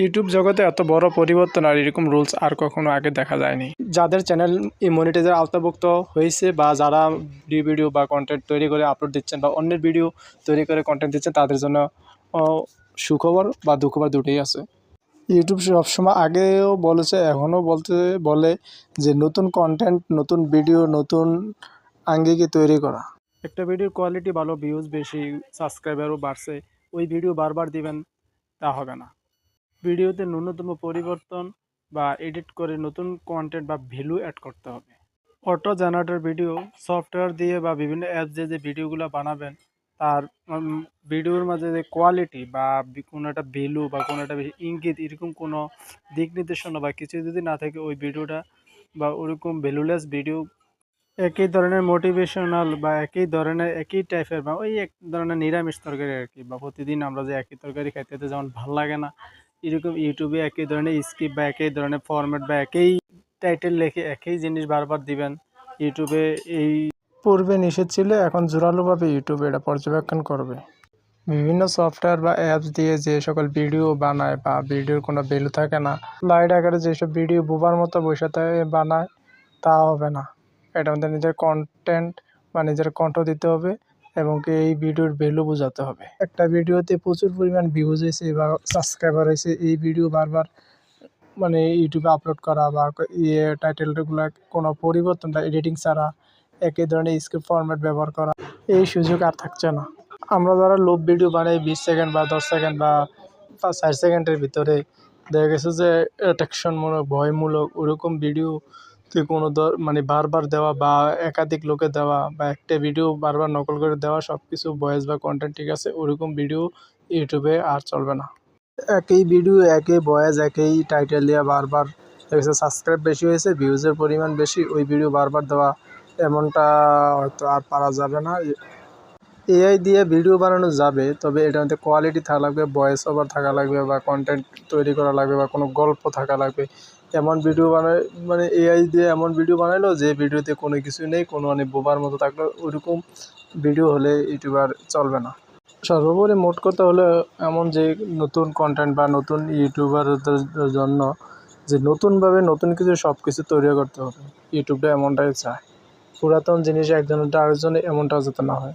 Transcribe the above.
YouTube জগতে এত বড় পরিবর্তন আর এরকম রুলস আর কখনো আগে দেখা যায়নি। যাদের চ্যানেল মনিটাইজের আওতাভুক্ত হয়েছে বা যারা ভিডিও বা কন্টেন্ট তৈরি করে আপলোড দিচ্ছেন বা অন্যের ভিডিও তৈরি করে কন্টেন্ট দিচ্ছেন তাদের জন্য সুখবর বা দুঃখবর দুটোই আছে। ইউটিউব সবসময় আগেও বলেছে, এখনও বলে যে নতুন কন্টেন্ট, নতুন ভিডিও, নতুন আঙ্গিকে তৈরি করা। একটা ভিডিওর কোয়ালিটি ভালো, ভিউজ বেশি, সাবস্ক্রাইবারও বাড়ছে, ওই ভিডিও বারবার দিবেন তা হবে না। ভিডিওতে ন্যূনতম পরিবর্তন বা এডিট করে নতুন কন্টেন্ট বা ভ্যালু অ্যাড করতে হবে। অটো জেনারেটর ভিডিও সফটওয়্যার দিয়ে বা বিভিন্ন অ্যাপ দিয়ে যে ভিডিওগুলো বানাবেন তার ভিডিওর মাঝে যে কোয়ালিটি বা কোনো একটা ভ্যালু বা কোনো একটা ইঙ্গিত এরকম কোনো দিক নির্দেশনা বা কিছু যদি না থাকে ওই ভিডিওটা বা ওরকম ভ্যালুলেস ভিডিও, একই ধরনের মোটিভেশনাল বা একই টাইপের বা ওই এক ধরনের নিরামিষ তরকারি আর কি, বা প্রতিদিন আমরা যে একই তরকারি খাইতে যেমন ভাল লাগে না, এরকম ইউটিউবে একই ধরনের স্ক্রিপ্ট বা একই ধরনের ফরম্যাট বা একই টাইটেল লিখে একই জিনিস বারবার দিবেন। ইউটিউবে এই পূর্বে নিষেধ ছিল, এখন জোরালোভাবে ইউটিউবে এটা পর্যবেক্ষণ করবে। বিভিন্ন সফটওয়্যার বা অ্যাপস দিয়ে যে সকল ভিডিও বানায় বা ভিডিওর কোনো ভ্যালু থাকে না, লাইট আকারে যেসব ভিডিও বোবার মতো বসে বানায় তা হবে না। এটা আমাদের নিজের কন্টেন্ট বা নিজের কণ্ঠ দিতে হবে এবং এই ভিডিওর ভ্যালু বোঝাতে হবে। একটা ভিডিওতে প্রচুর পরিমাণ ভিউজ হয়েছে বা সাবস্ক্রাইবার হয়েছে, এই ভিডিও বারবার ইউটিউবে আপলোড করা বা টাইটেলগুলো কোনো পরিবর্তন বা এডিটিং ছাড়া একই ধরনের স্ক্রিপ্ট ফরম্যাট ব্যবহার করা, এই সুযোগ আর থাকছে না। আমরা যারা লোভ ভিডিও বানাই 20 সেকেন্ড বা 10 সেকেন্ড বা 4 সেকেন্ডের ভিতরে, দেখা গেছে যে অ্যাট্রাকশনমূলক, ভয়মূলক ওরকম ভিডিওতে কোনো বারবার দেওয়া বা একাধিক লোকে দেওয়া বা একটা ভিডিও বারবার নকল করে দেওয়া, সব কিছু ভয়েস বা কন্টেন্ট ঠিক আছে, ওরকম ভিডিও ইউটিউবে আর চলবে না। একই ভিডিও, একই ভয়েস, একই টাইটেল দিয়ে বারবার দেখেছে সাবস্ক্রাইব বেশি হয়েছে, ভিউজের পরিমাণ বেশি, ওই ভিডিও বারবার দেওয়া, এমনটা হয়তো আর পারা যাবে না। এআই দিয়ে ভিডিও বানানো যাবে, তবে এটার মধ্যে কোয়ালিটি থাকা লাগবে, ভয়েস ওভার থাকা লাগবে বা কন্টেন্ট তৈরি করা লাগবে বা কোনো গল্প থাকা লাগবে। এমন ভিডিও এআই দিয়ে এমন ভিডিও বানাইলো যে ভিডিওতে কোনো কিছু নেই, কোনো বোবার মতো থাকলো, ওইরকম ভিডিও হলে ইউটিউবার চলবে না। সর্বোপরি মোট কথা হলো এমন যে নতুন কন্টেন্ট বা নতুন ইউটিউবারদের জন্য যে নতুনভাবে নতুন কিছু সব কিছু তৈরি করতে হবে, ইউটিউবটা এমনটাই চায়। পুরাতন জিনিস একজনের আরেকজনে এমনটাও যাতে না হয়।